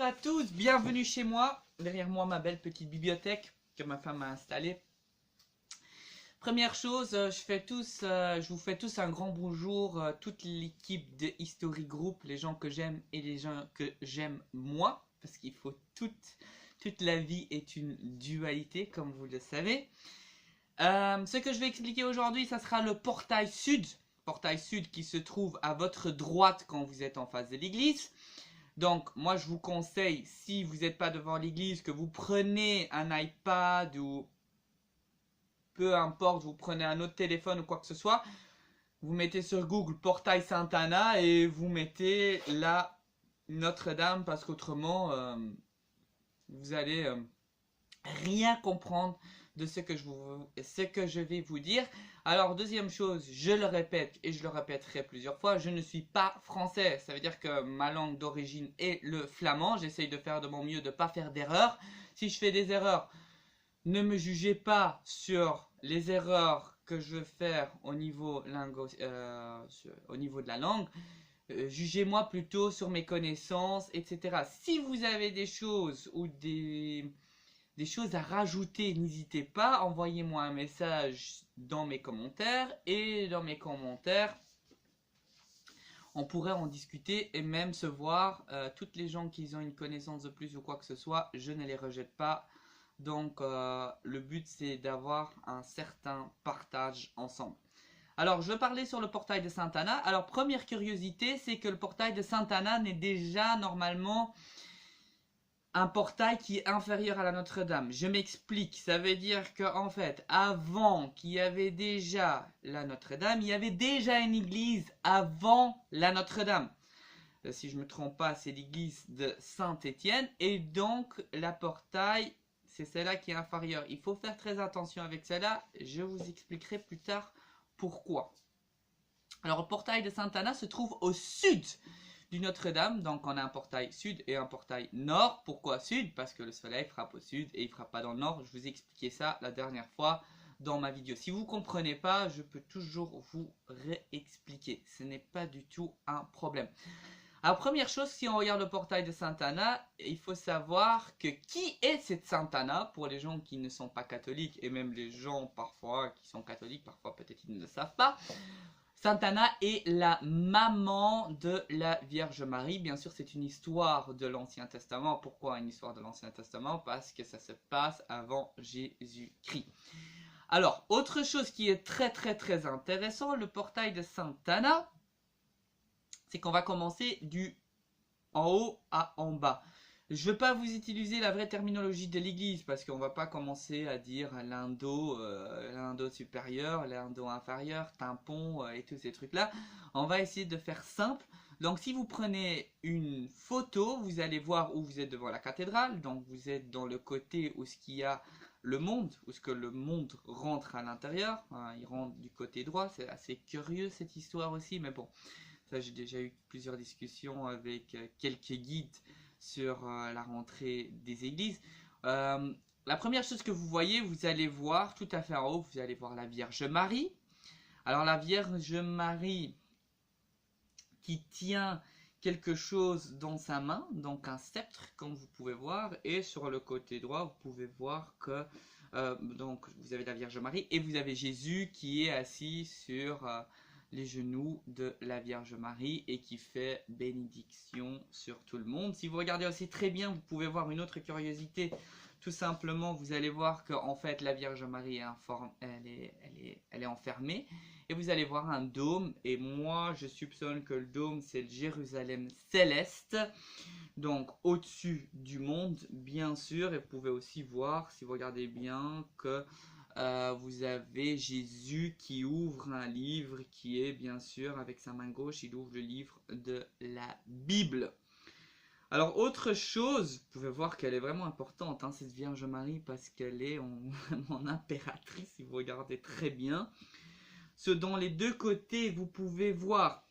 Bonjour à tous, bienvenue chez moi. Derrière moi, ma belle petite bibliothèque que ma femme a installée. Première chose, je vous fais tous un grand bonjour, toute l'équipe de History Group, les gens que j'aime et les gens que j'aime moi, parce qu'il faut toute la vie est une dualité, comme vous le savez. Ce que je vais expliquer aujourd'hui, ça sera le portail sud qui se trouve à votre droite quand vous êtes en face de l'église. Donc, moi, je vous conseille, si vous n'êtes pas devant l'église, que vous prenez un iPad ou peu importe, vous prenez un autre téléphone ou quoi que ce soit, vous mettez sur Google Portail Sainte-Anna et vous mettez là Notre-Dame parce qu'autrement, vous allez rien comprendre de ce que je vais vous dire. Alors, deuxième chose, je le répète et je le répéterai plusieurs fois, je ne suis pas français. Ça veut dire que ma langue d'origine est le flamand. J'essaye de faire de mon mieux de ne pas faire d'erreurs. Si je fais des erreurs, ne me jugez pas sur les erreurs que je vais faire au niveau de la langue. Jugez-moi plutôt sur mes connaissances, etc. Si vous avez des choses ou des choses à rajouter, n'hésitez pas, envoyez-moi un message dans mes commentaires et dans mes commentaires, on pourrait en discuter et même se voir. Toutes les gens qui ont une connaissance de plus ou quoi que ce soit, je ne les rejette pas. Donc le but c'est d'avoir un certain partage ensemble. Alors je vais parler sur le portail de Sainte-Anna. Alors première curiosité, c'est que le portail de Sainte-Anna n'est déjà normalement un portail qui est inférieur à la Notre-Dame. Je m'explique, ça veut dire qu'en fait, avant qu'il y avait déjà la Notre-Dame, il y avait déjà une église avant la Notre-Dame. Si je ne me trompe pas, c'est l'église de Saint-Étienne, et donc la portail, c'est celle-là qui est inférieure. Il faut faire très attention avec celle-là, je vous expliquerai plus tard pourquoi. Alors le portail de Sainte-Anna se trouve au sud du Notre-Dame, donc on a un portail sud et un portail nord. Pourquoi sud? Parce que le soleil frappe au sud et il ne frappe pas dans le nord. Je vous ai expliqué ça la dernière fois dans ma vidéo. Si vous ne comprenez pas, je peux toujours vous réexpliquer. Ce n'est pas du tout un problème. Alors première chose, si on regarde le portail de Sainte-Anna, il faut savoir que qui est cette Sainte-Anna? Pour les gens qui ne sont pas catholiques et même les gens parfois qui sont catholiques, parfois peut-être ils ne le savent pas. Sainte-Anna est la maman de la Vierge Marie. Bien sûr, c'est une histoire de l'Ancien Testament. Pourquoi une histoire de l'Ancien Testament? Parce que ça se passe avant Jésus-Christ. Alors, autre chose qui est très intéressant, le portail de Sainte-Anna, c'est qu'on va commencer du en haut à en bas. Je ne veux pas vous utiliser la vraie terminologie de l'église parce qu'on ne va pas commencer à dire l'indo supérieur, l'indo inférieur, tympan et tous ces trucs-là. On va essayer de faire simple. Donc si vous prenez une photo, vous allez voir où vous êtes devant la cathédrale. Donc vous êtes dans le côté où il y a le monde, où ce que le monde rentre à l'intérieur. Il rentre du côté droit. C'est assez curieux cette histoire aussi, mais bon. Ça, j'ai déjà eu plusieurs discussions avec quelques guides sur la rentrée des églises. La première chose que vous voyez, vous allez voir tout à fait en haut, vous allez voir la Vierge Marie. Alors la Vierge Marie qui tient quelque chose dans sa main, donc un sceptre comme vous pouvez voir, et sur le côté droit vous pouvez voir que donc vous avez la Vierge Marie et vous avez Jésus qui est assis sur les genoux de la Vierge Marie et qui fait bénédiction sur tout le monde. Si vous regardez aussi très bien, vous pouvez voir une autre curiosité. Tout simplement, vous allez voir qu'en fait, la Vierge Marie elle est enfermée. Et vous allez voir un dôme. Et moi, je soupçonne que le dôme, c'est le Jérusalem céleste. Donc, au-dessus du monde, bien sûr. Et vous pouvez aussi voir, si vous regardez bien, que vous avez Jésus qui ouvre un livre qui est bien sûr avec sa main gauche, il ouvre le livre de la Bible. Alors autre chose, vous pouvez voir qu'elle est vraiment importante, hein, cette Vierge Marie, parce qu'elle est en impératrice, si vous regardez très bien. Dans les deux côtés, vous pouvez voir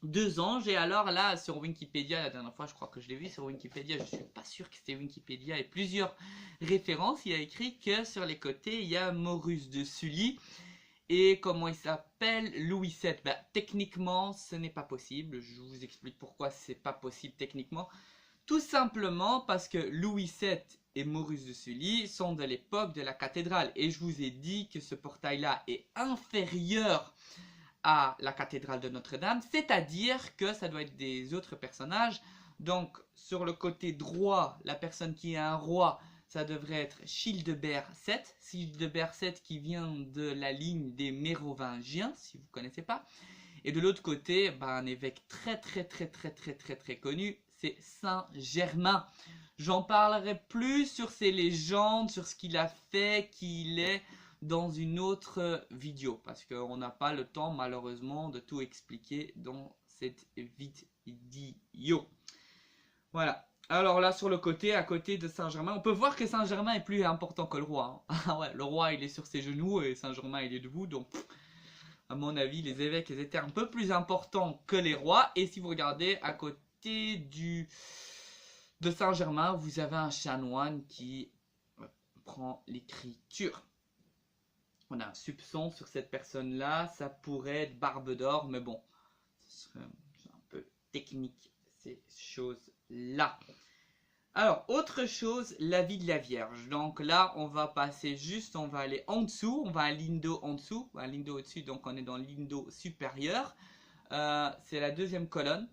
deux anges, et alors là sur Wikipédia, la dernière fois je crois que je l'ai vu sur Wikipédia, je suis pas sûr que c'était Wikipédia et plusieurs références, il y a écrit que sur les côtés il y a Maurus de Sully et comment il s'appelle, Louis VII. Techniquement ce n'est pas possible, je vous explique pourquoi c'est pas possible techniquement. Tout simplement parce que Louis VII et Maurice de Sully sont de l'époque de la cathédrale. Et je vous ai dit que ce portail-là est inférieur à la cathédrale de Notre-Dame, c'est-à-dire que ça doit être des autres personnages. Donc, sur le côté droit, la personne qui est un roi, ça devrait être Childebert VII. Childebert VII qui vient de la ligne des Mérovingiens, si vous ne connaissez pas. Et de l'autre côté, un évêque très connu, c'est Saint-Germain. J'en parlerai plus sur ses légendes, sur ce qu'il a fait, qui il est, dans une autre vidéo. Parce qu'on n'a pas le temps, malheureusement, de tout expliquer dans cette vidéo. Voilà. Alors là, sur le côté, à côté de Saint-Germain, on peut voir que Saint-Germain est plus important que le roi. Hein. Ah ouais, le roi, il est sur ses genoux et Saint-Germain, il est debout. Donc, à mon avis, les évêques, ils étaient un peu plus importants que les rois. Et si vous regardez, à côté de Saint-Germain, vous avez un chanoine qui prend l'écriture. On a un soupçon sur cette personne-là, ça pourrait être Barbe d'Or, mais bon, ce serait un peu technique, ces choses-là. Alors, autre chose, la vie de la Vierge. Donc là, on va passer juste, on va aller en dessous, on va à l'indo en dessous, à l'indo au-dessus, donc on est dans l'indo supérieur. C'est la deuxième colonne.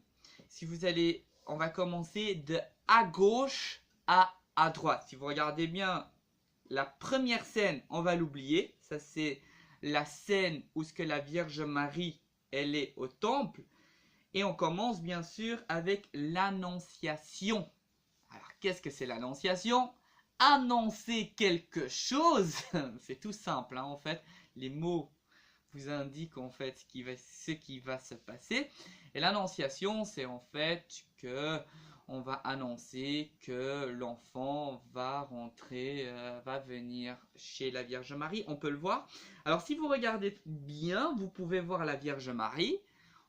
Si vous allez, on va commencer de à gauche à droite. Si vous regardez bien, la première scène, on va l'oublier. Ça, c'est la scène où ce que la Vierge Marie, elle est au temple. Et on commence bien sûr avec l'annonciation. Alors, qu'est-ce que c'est l'annonciation? Annoncer quelque chose, c'est tout simple, hein, en fait. Les mots vous indiquent en fait ce qui va se passer. Et l'annonciation, c'est en fait que on va annoncer que l'enfant va rentrer, va venir chez la Vierge Marie. On peut le voir. Alors, si vous regardez bien, vous pouvez voir la Vierge Marie.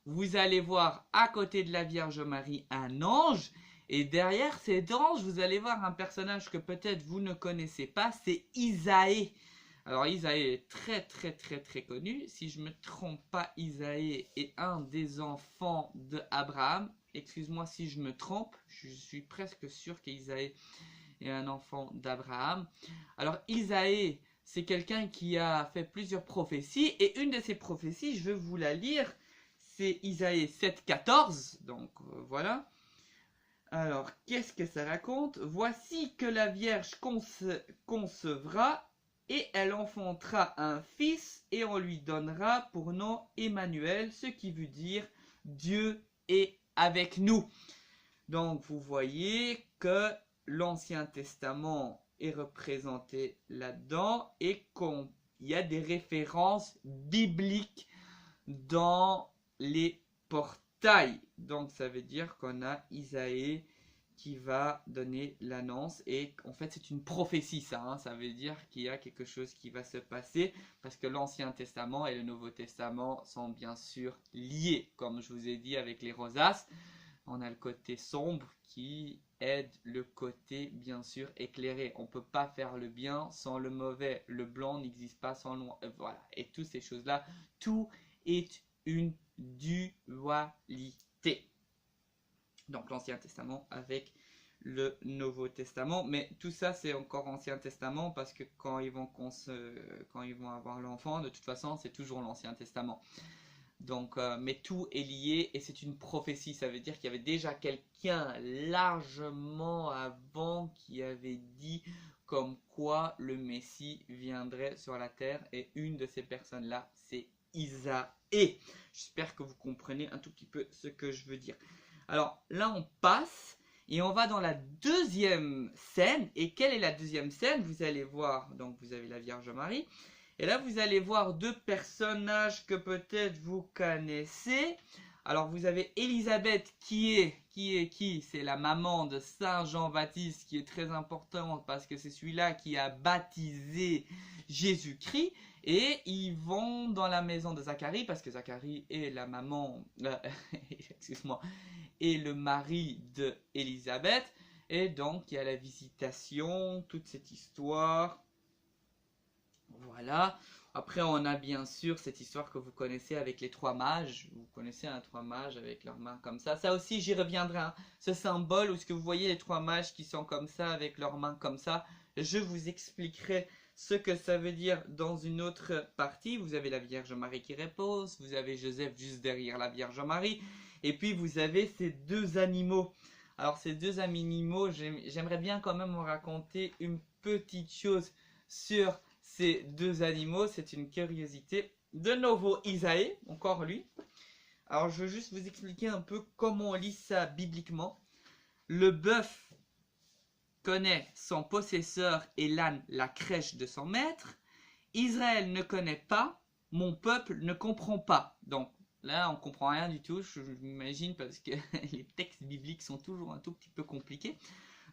Vous allez voir à côté de la Vierge Marie un ange. Et derrière cet ange, vous allez voir un personnage que peut-être vous ne connaissez pas. C'est Isaïe. Alors, Isaïe est très connu. Si je ne me trompe pas, Isaïe est un des enfants d'Abraham. Excuse-moi si je me trompe, je suis presque sûr qu'Isaïe est un enfant d'Abraham. Alors Isaïe, c'est quelqu'un qui a fait plusieurs prophéties, et une de ces prophéties, je vais vous la lire, c'est Isaïe 7,14, donc voilà. Alors, qu'est-ce que ça raconte? Voici que la Vierge concevra, et elle enfantera un fils, et on lui donnera pour nom Emmanuel, ce qui veut dire Dieu est avec nous. Donc vous voyez que l'Ancien Testament est représenté là-dedans et qu'il y a des références bibliques dans les portails. Donc ça veut dire qu'on a Isaïe qui va donner l'annonce, et en fait c'est une prophétie ça, hein. Ça veut dire qu'il y a quelque chose qui va se passer, parce que l'Ancien Testament et le Nouveau Testament sont bien sûr liés, comme je vous ai dit avec les rosaces. On a le côté sombre qui aide le côté bien sûr éclairé. On ne peut pas faire le bien sans le mauvais, le blanc n'existe pas sans le noir, voilà, et toutes ces choses là, tout est une dualité. Donc l'Ancien Testament avec le Nouveau Testament. Mais tout ça, c'est encore Ancien Testament, parce que quand ils vont avoir l'enfant, de toute façon, c'est toujours l'Ancien Testament. Donc, mais tout est lié, et c'est une prophétie. Ça veut dire qu'il y avait déjà quelqu'un largement avant qui avait dit comme quoi le Messie viendrait sur la terre. Et une de ces personnes-là, c'est Isaïe. J'espère que vous comprenez un tout petit peu ce que je veux dire. Alors là, on passe et on va dans la deuxième scène. Et quelle est la deuxième scène? Vous allez voir, donc vous avez la Vierge Marie. Et là, vous allez voir deux personnages que peut-être vous connaissez. Alors, vous avez Élisabeth qui c'est la maman de Saint Jean-Baptiste, qui est très importante parce que c'est celui-là qui a baptisé Jésus-Christ. Et ils vont dans la maison de Zacharie, parce que Zacharie est la maman, excuse-moi, est le mari de Élisabeth. Et donc, il y a la visitation, toute cette histoire. Voilà. Après, on a bien sûr cette histoire que vous connaissez avec les 3 mages. Vous connaissez 3 mages avec leurs mains comme ça. Ça aussi, j'y reviendrai. Hein. Ce symbole, où ce que vous voyez les 3 mages qui sont comme ça, avec leurs mains comme ça, je vous expliquerai ce que ça veut dire dans une autre partie. Vous avez la Vierge Marie qui repose, vous avez Joseph juste derrière la Vierge Marie, et puis vous avez ces 2 animaux. Alors ces 2 animaux, j'aimerais bien quand même vous raconter une petite chose sur ces 2 animaux. C'est une curiosité. De nouveau Isaïe, encore lui. Alors je veux juste vous expliquer un peu comment on lit ça bibliquement. Le bœuf connaît son possesseur et l'âne la crèche de son maître. Israël ne connaît pas, mon peuple ne comprend pas. Donc là, on comprend rien du tout, je m'imagine, parce que les textes bibliques sont toujours un tout petit peu compliqués.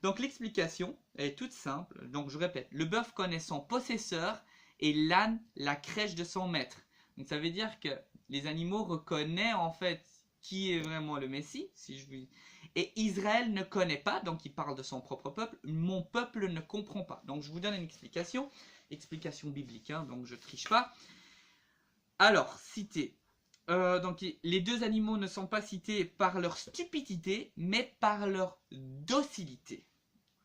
Donc l'explication est toute simple. Donc je répète, le bœuf connaît son possesseur et l'âne la crèche de son maître. Donc ça veut dire que les animaux reconnaissent en fait qui est vraiment le Messie, si je veux. Et Israël ne connaît pas, donc il parle de son propre peuple. Mon peuple ne comprend pas. Donc je vous donne une explication biblique, hein, donc je triche pas. Alors, cité. Donc les 2 animaux ne sont pas cités par leur stupidité, mais par leur docilité.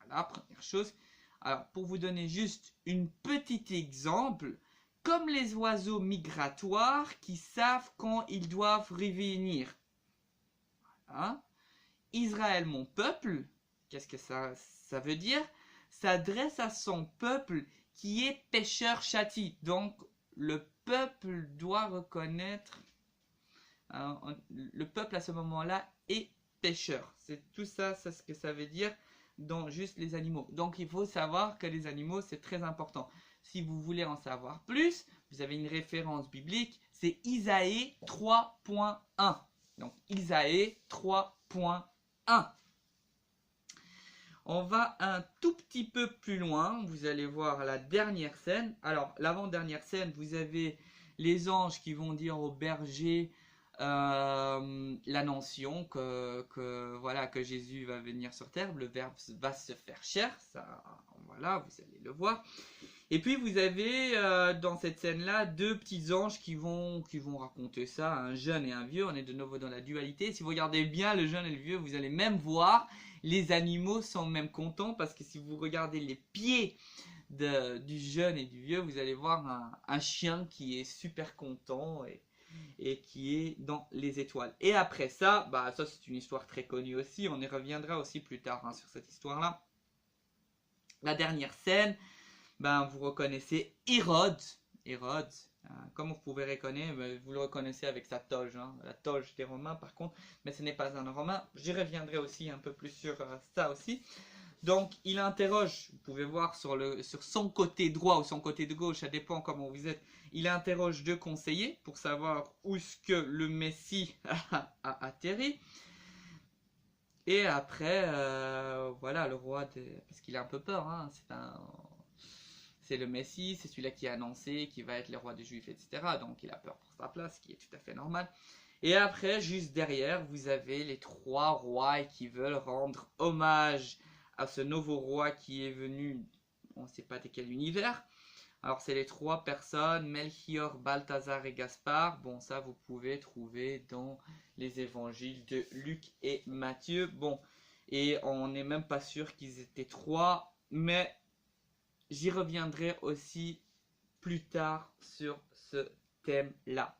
Voilà, première chose. Alors, pour vous donner juste un petit exemple, comme les oiseaux migratoires qui savent quand ils doivent revenir. Voilà. Israël, mon peuple, qu'est-ce que ça veut dire? S'adresse à son peuple qui est pécheur châti. Donc, le peuple doit reconnaître, hein, le peuple à ce moment-là est pécheur. C'est tout ça, c'est ce que ça veut dire dans juste les animaux. Donc, il faut savoir que les animaux, c'est très important. Si vous voulez en savoir plus, vous avez une référence biblique, c'est Isaïe 3.1. Donc, Isaïe 3.1. On va un tout petit peu plus loin, vous allez voir la dernière scène. Alors, l'avant-dernière scène, vous avez les anges qui vont dire au berger l'annonce voilà, que Jésus va venir sur terre, le Verbe va se faire chair, ça, voilà, vous allez le voir. Et puis vous avez dans cette scène-là 2 petits anges qui vont raconter ça, un jeune et un vieux. On est de nouveau dans la dualité. Si vous regardez bien le jeune et le vieux, vous allez même voir les animaux sont même contents, parce que si vous regardez les pieds du jeune et du vieux, vous allez voir un chien qui est super content et qui est dans les étoiles. Et après ça, bah ça c'est une histoire très connue aussi. On y reviendra aussi plus tard, hein, sur cette histoire-là. La dernière scène. Ben, vous reconnaissez Hérode. Hérode, comme vous pouvez reconnaître, vous le reconnaissez avec sa toge, hein, la toge des Romains par contre, mais ce n'est pas un Romain. J'y reviendrai aussi un peu plus sur ça aussi. Donc, il interroge, vous pouvez voir sur son côté droit ou son côté de gauche, ça dépend comment vous êtes, il interroge 2 conseillers pour savoir où est-ce que le Messie a atterri. Et après, voilà, le roi, parce qu'il a un peu peur, hein, c'est le Messie, c'est celui-là qui a annoncé qu'il va être le roi des Juifs, etc. Donc il a peur pour sa place, ce qui est tout à fait normal. Et après, juste derrière, vous avez les 3 rois qui veulent rendre hommage à ce nouveau roi qui est venu, on ne sait pas de quel univers. Alors c'est les 3 personnes, Melchior, Balthazar et Gaspard. Bon, ça vous pouvez trouver dans les évangiles de Luc et Matthieu. Bon, et on n'est même pas sûr qu'ils étaient 3, mais j'y reviendrai aussi plus tard sur ce thème-là.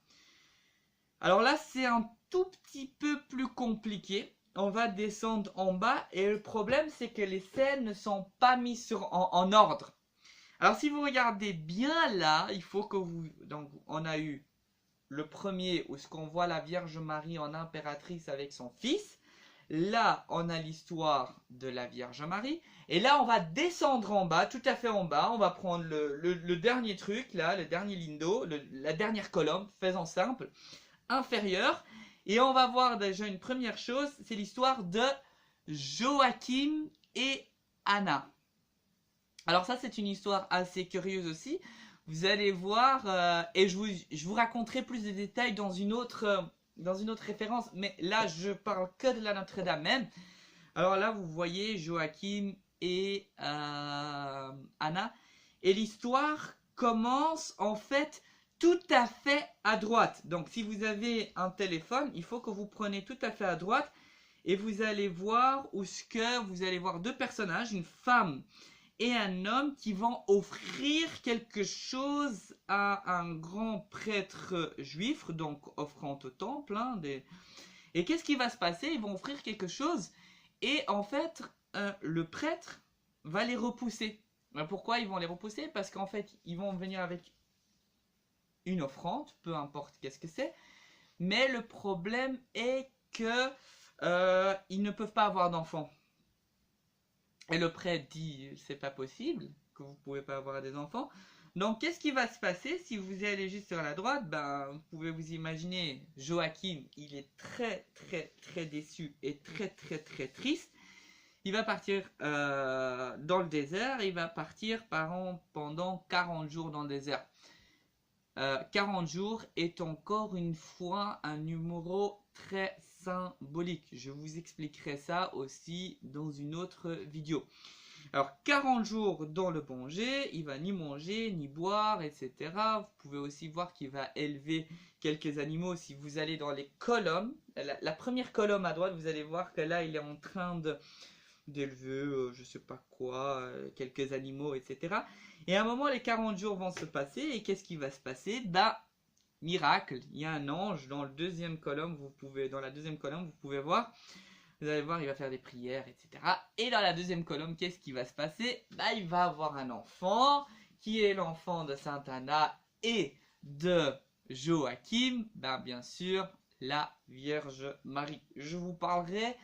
Alors là, c'est un tout petit peu plus compliqué. On va descendre en bas et le problème, c'est que les scènes ne sont pas mises en ordre. Alors si vous regardez bien là, il faut que vous... Donc on a eu le premier où ce qu'on voit la Vierge Marie en impératrice avec son fils. Là, on a l'histoire de la Vierge Marie. Et là, on va descendre en bas, tout à fait en bas. On va prendre le dernier truc, là, le dernier lindo, la dernière colonne, faisons simple, inférieure. Et on va voir déjà une première chose, c'est l'histoire de Joachim et Anna. Alors ça, c'est une histoire assez curieuse aussi. Vous allez voir, et je vous raconterai plus de détails dans une autre référence. Mais là, je parle que de la Notre-Dame même. Alors là, vous voyez Joachim et Anna. Et l'histoire commence en fait tout à fait à droite. Donc si vous avez un téléphone, il faut que vous preniez tout à fait à droite et vous allez voir où ce que vous allez voir deux personnages, une femme et un homme qui vont offrir quelque chose à un grand prêtre juif, donc offrant au temple. Et qu'est-ce qui va se passer? Ils vont offrir quelque chose et en fait, le prêtre va les repousser. Pourquoi ils vont les repousser? Parce qu'en fait, ils vont venir avec une offrande, peu importe qu'est-ce que c'est. Mais le problème est que ils ne peuvent pas avoir d'enfants. Et le prêtre dit, c'est pas possible, que vous pouvez pas avoir des enfants. Donc, qu'est-ce qui va se passer si vous allez juste sur la droite? Ben, vous pouvez vous imaginer, Joachim, il est très, très, très déçu et très, très, très triste. Il va partir dans le désert, il va partir pendant 40 jours dans le désert. 40 jours est encore une fois un numéro très symbolique. Je vous expliquerai ça aussi dans une autre vidéo. Alors 40 jours dans le Bongé, il va ni manger, ni boire, etc. Vous pouvez aussi voir qu'il va élever quelques animaux. Si vous allez dans les colonnes, la première colonne à droite, vous allez voir que là il est en train d'élever, je sais pas quoi, quelques animaux, etc. Et à un moment, les 40 jours vont se passer, et qu'est-ce qui va se passer? Bah, miracle, il y a un ange dans la deuxième colonne, vous pouvez voir, vous allez voir, il va faire des prières, etc. Et dans la deuxième colonne, qu'est-ce qui va se passer? Bah, il va avoir un enfant, qui est l'enfant de Sainte Anna et de Joachim, bah, bien sûr, la Vierge Marie. Je vous parlerai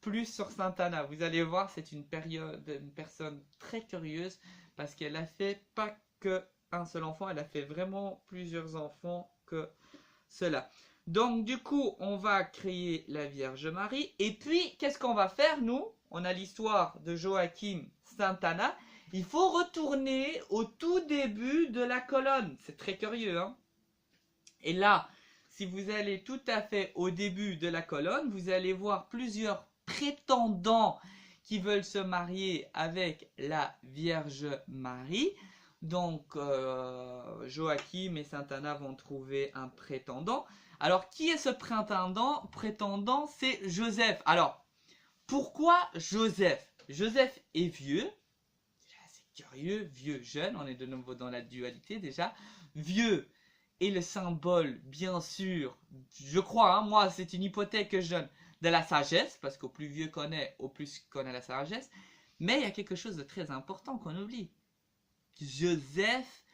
plus sur Sainte Anna. Vous allez voir, c'est une personne très curieuse parce qu'elle a fait pas que un seul enfant, elle a fait vraiment plusieurs enfants que cela. Donc du coup, on va créer la Vierge Marie et puis qu'est-ce qu'on va faire nous? On a l'histoire de Joachim, Sainte Anna. Il faut retourner au tout début de la colonne. C'est très curieux, hein? Et là, si vous allez tout à fait au début de la colonne, vous allez voir plusieurs prétendants qui veulent se marier avec la Vierge Marie. Donc, Joachim et Sainte Anna vont trouver un prétendant. Alors, qui est ce prétendant? Prétendant, c'est Joseph. Alors, pourquoi Joseph? Joseph est vieux. C'est curieux, vieux, jeune. On est de nouveau dans la dualité déjà. Vieux est le symbole, bien sûr, je crois, hein, moi, c'est une hypothèse que je donne, de la sagesse, parce qu'au plus vieux qu'on est, au plus qu'on a la sagesse. Mais il y a quelque chose de très important qu'on oublie. Joseph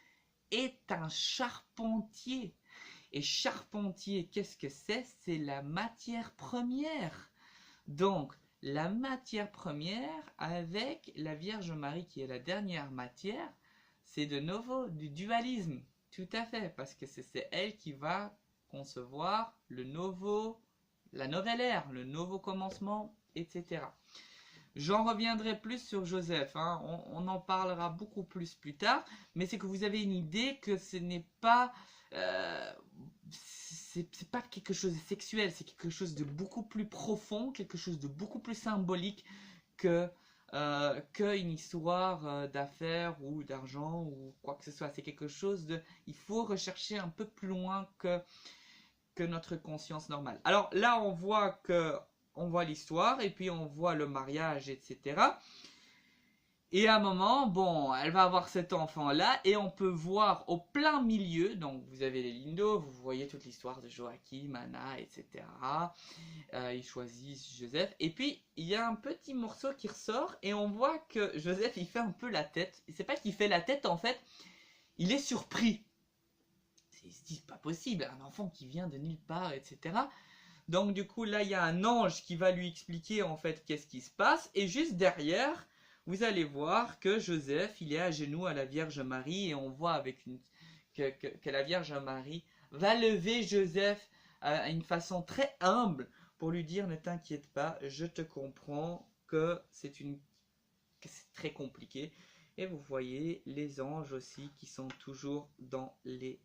est un charpentier. Et charpentier, qu'est-ce que c'est? C'est la matière première. Donc, la matière première avec la Vierge Marie, qui est la dernière matière, c'est de nouveau du dualisme. Tout à fait, parce que c'est elle qui va concevoir la nouvelle ère, le nouveau commencement, etc. J'en reviendrai plus sur Joseph, hein. On en parlera beaucoup plus tard, mais c'est que vous avez une idée que ce n'est pas, c'est pas quelque chose de sexuel, c'est quelque chose de beaucoup plus profond, quelque chose de beaucoup plus symbolique qu'une histoire d'affaires ou d'argent ou quoi que ce soit. C'est quelque chose de... Il faut rechercher un peu plus loin que notre conscience normale. Alors là, on voit l'histoire et puis on voit le mariage, etc. Et à un moment, bon, elle va avoir cet enfant-là et on peut voir au plein milieu, donc vous avez les lignes d'eau, vous voyez toute l'histoire de Joachim, Anna, etc. Ils choisissent Joseph. Et puis, il y a un petit morceau qui ressort et on voit que Joseph, il fait un peu la tête. Et c'est pas qu'il fait la tête, en fait, il est surpris. Il se dit, pas possible, un enfant qui vient de nulle part, etc. Donc du coup, là, il y a un ange qui va lui expliquer, en fait, qu'est-ce qui se passe. Et juste derrière... vous allez voir que Joseph, il est à genoux à la Vierge Marie et on voit que la Vierge Marie va lever Joseph à une façon très humble pour lui dire ne t'inquiète pas, je te comprends que c'est très compliqué. Et vous voyez les anges aussi qui sont toujours dans les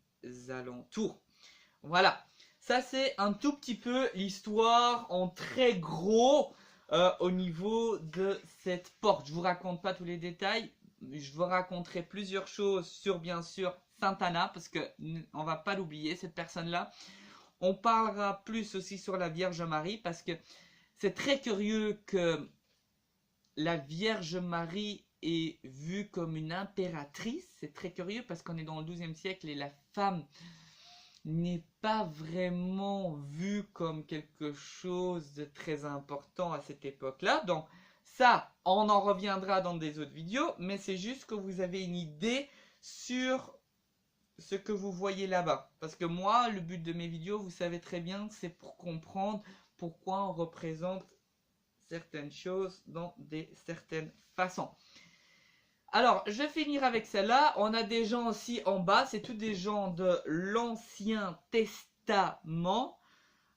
alentours. Voilà, ça c'est un tout petit peu l'histoire en très gros. Au niveau de cette porte, je vous raconte pas tous les détails, je vous raconterai plusieurs choses sur bien sûr Sainte Anna, parce que on va pas l'oublier, cette personne-là. On parlera plus aussi sur la Vierge Marie, parce que c'est très curieux que la Vierge Marie est vue comme une impératrice. C'est très curieux parce qu'on est dans le XIIe siècle et la femme n'est pas vraiment vue comme quelque chose de très important à cette époque-là. Donc ça, on en reviendra dans des autres vidéos, mais c'est juste que vous avez une idée sur ce que vous voyez là-bas. Parce que moi, le but de mes vidéos, vous savez très bien, c'est pour comprendre pourquoi on représente certaines choses dans certaines façons. Alors, je vais finir avec celle-là. On a des gens aussi en bas, c'est tous des gens de l'Ancien Testament.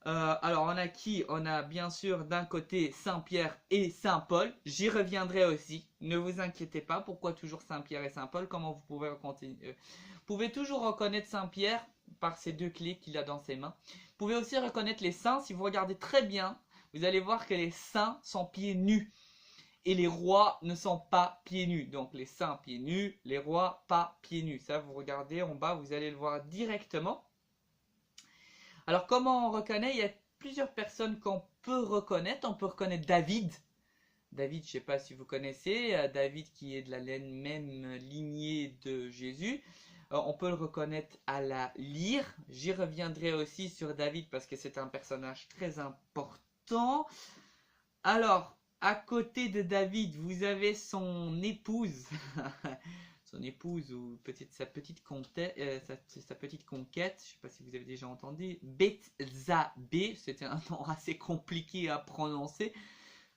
Alors, on a qui? On a bien sûr d'un côté Saint-Pierre et Saint-Paul. J'y reviendrai aussi. Ne vous inquiétez pas. Pourquoi toujours Saint-Pierre et Saint-Paul? Comment vous pouvez continuer? Vous pouvez toujours reconnaître Saint-Pierre par ces deux clés qu'il a dans ses mains. Vous pouvez aussi reconnaître les saints. Si vous regardez très bien, vous allez voir que les saints sont pieds nus. Et les rois ne sont pas pieds nus. Donc les saints pieds nus, les rois pas pieds nus. Ça, vous regardez en bas, vous allez le voir directement. Alors comment on reconnaît? Il y a plusieurs personnes qu'on peut reconnaître. On peut reconnaître David. David, je ne sais pas si vous connaissez. David qui est de la même lignée de Jésus. On peut le reconnaître à la lyre. J'y reviendrai aussi sur David parce que c'est un personnage très important. Alors, à côté de David, vous avez son épouse, son épouse ou sa petite conquête, je ne sais pas si vous avez déjà entendu, Bethzabée, c'était un nom assez compliqué à prononcer.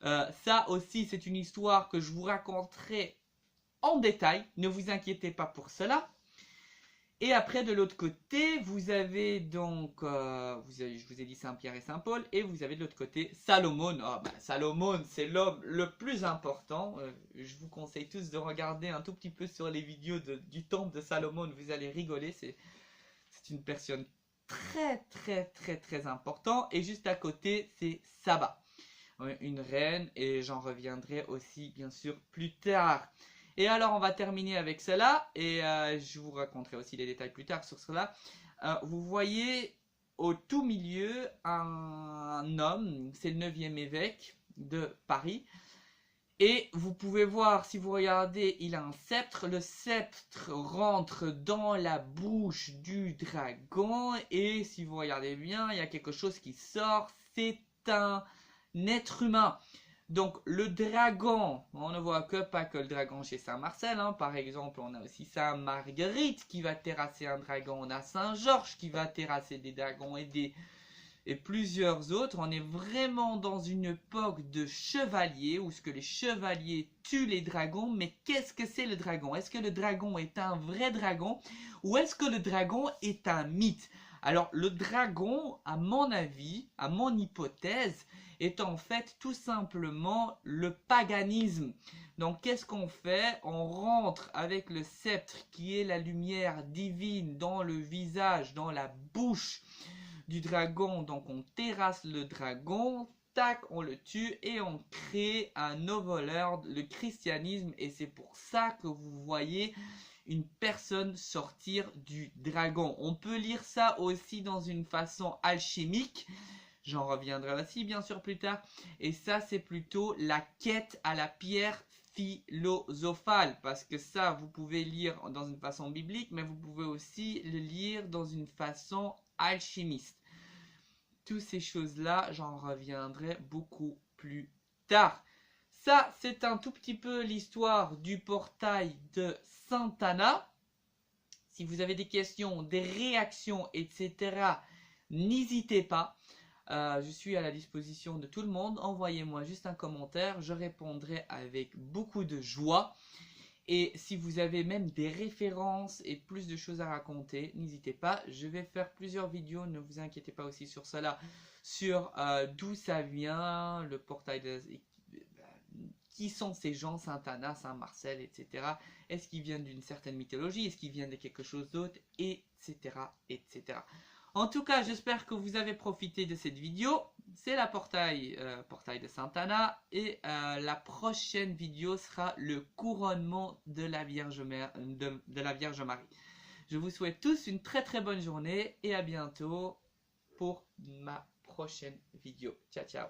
Ça aussi, c'est une histoire que je vous raconterai en détail, ne vous inquiétez pas pour cela. Et après, de l'autre côté, vous avez donc, je vous ai dit Saint-Pierre et Saint-Paul, et vous avez de l'autre côté Salomon. Oh, Salomon, c'est l'homme le plus important. Je vous conseille tous de regarder un tout petit peu sur les vidéos du temple de Salomon. Vous allez rigoler, c'est une personne très importante. Et juste à côté, c'est Saba, une reine, et j'en reviendrai aussi bien sûr plus tard. Et alors on va terminer avec cela et je vous raconterai aussi les détails plus tard sur cela. Vous voyez au tout milieu un homme, c'est le 9e évêque de Paris. Et vous pouvez voir, si vous regardez, il a un sceptre. Le sceptre rentre dans la bouche du dragon. Et si vous regardez bien, il y a quelque chose qui sort. C'est un être humain. Donc le dragon, on ne voit pas que le dragon chez Saint-Marcel, hein. Par exemple on a aussi Saint-Marguerite qui va terrasser un dragon, on a Saint-Georges qui va terrasser des dragons et plusieurs autres. On est vraiment dans une époque de chevaliers, où ce que les chevaliers tuent les dragons, mais qu'est-ce que c'est le dragon? Est-ce que le dragon est un vrai dragon ou est-ce que le dragon est un mythe? Alors le dragon, à mon avis, à mon hypothèse, est en fait tout simplement le paganisme. Donc qu'est-ce qu'on fait? On rentre avec le sceptre qui est la lumière divine dans le visage, dans la bouche du dragon. Donc on terrasse le dragon, tac, on le tue et on crée un nouvel ordre, le christianisme. Et c'est pour ça que vous voyez une personne sortir du dragon. On peut lire ça aussi dans une façon alchimique. J'en reviendrai aussi bien sûr plus tard. Et ça c'est plutôt la quête à la pierre philosophale. Parce que ça vous pouvez lire dans une façon biblique, mais vous pouvez aussi le lire dans une façon alchimiste. Toutes ces choses-là, j'en reviendrai beaucoup plus tard. Ça, c'est un tout petit peu l'histoire du portail de Sainte Anna. Si vous avez des questions, des réactions, etc., n'hésitez pas. Je suis à la disposition de tout le monde. Envoyez-moi juste un commentaire. Je répondrai avec beaucoup de joie. Et si vous avez même des références et plus de choses à raconter, n'hésitez pas. Je vais faire plusieurs vidéos, ne vous inquiétez pas aussi sur cela. Sur d'où ça vient, le portail de... Qui sont ces gens, Sainte Anna, Saint-Marcel, etc. Est-ce qu'ils viennent d'une certaine mythologie? Est-ce qu'ils viennent de quelque chose d'autre? Etc. etc. En tout cas, j'espère que vous avez profité de cette vidéo. C'est la portail de Sainte Anna. Et la prochaine vidéo sera le couronnement de la Vierge Marie. Je vous souhaite tous une très très bonne journée et à bientôt pour ma prochaine vidéo. Ciao ciao.